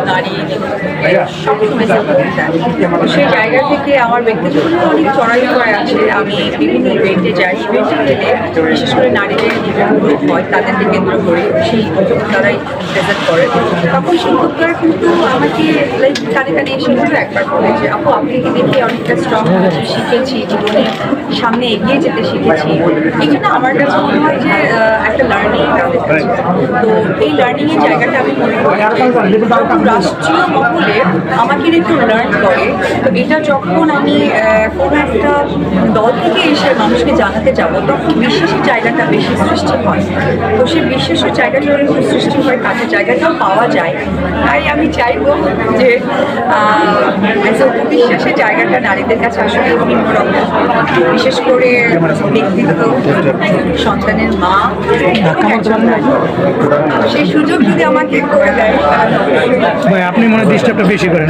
নারী সবসময় সাপোর্ট চায়। সেই জায়গা থেকে আমার ব্যক্তিগত অনেক চড়াই আছে। আমি বিভিন্ন ইভেন্টে যাই, ইভেন্টে গেলে বিশেষ করে নারীদের গ্রুপ হয় তাদেরকে কেন্দ্র করে সেই উদ্যোক্তারাই প্রেজেন্ট করে। তখন সেই উদ্যোক্তারা কিন্তু আমাকে লাইক কানে কানে এসে কিন্তু একবার বলে যে আপু আপনাকে দেখে অনেকটা স্ট্রং হয়েছে, শিখেছি, জীবনে সামনে এগিয়ে যেতে শিখেছি। এই জন্য আমার কাছে মনে হয় যে একটা লার্নিং তাদের কাছে। তো এই লার্নিংয়ের জায়গাটা আমি মনে করি যখন রাষ্ট্রীয় মহলে আমাকে একটু লার্ন করে, তো এটা যখন আমি কোনো একটা দল থেকে এসে মানুষকে জানাতে যাব তখন বিশ্বাসের জায়গাটা বেশি সৃষ্টি হয়। তো সেই বিশ্বাসের জায়গাটা যখন সৃষ্টি হয় কাজের জায়গাটাও পাওয়া যায়। তাই আমি চাইব যে বিশ্বাসের জায়গাটা নারীদের কাছে আসলে ভিন্ন রকম, বিশেষ করে ব্যক্তিগত সন্তানের মা সেই সুযোগ যদি আমাকে করে দেয়। আপনি মনে ডিস্টার্বটা বেশি করেন।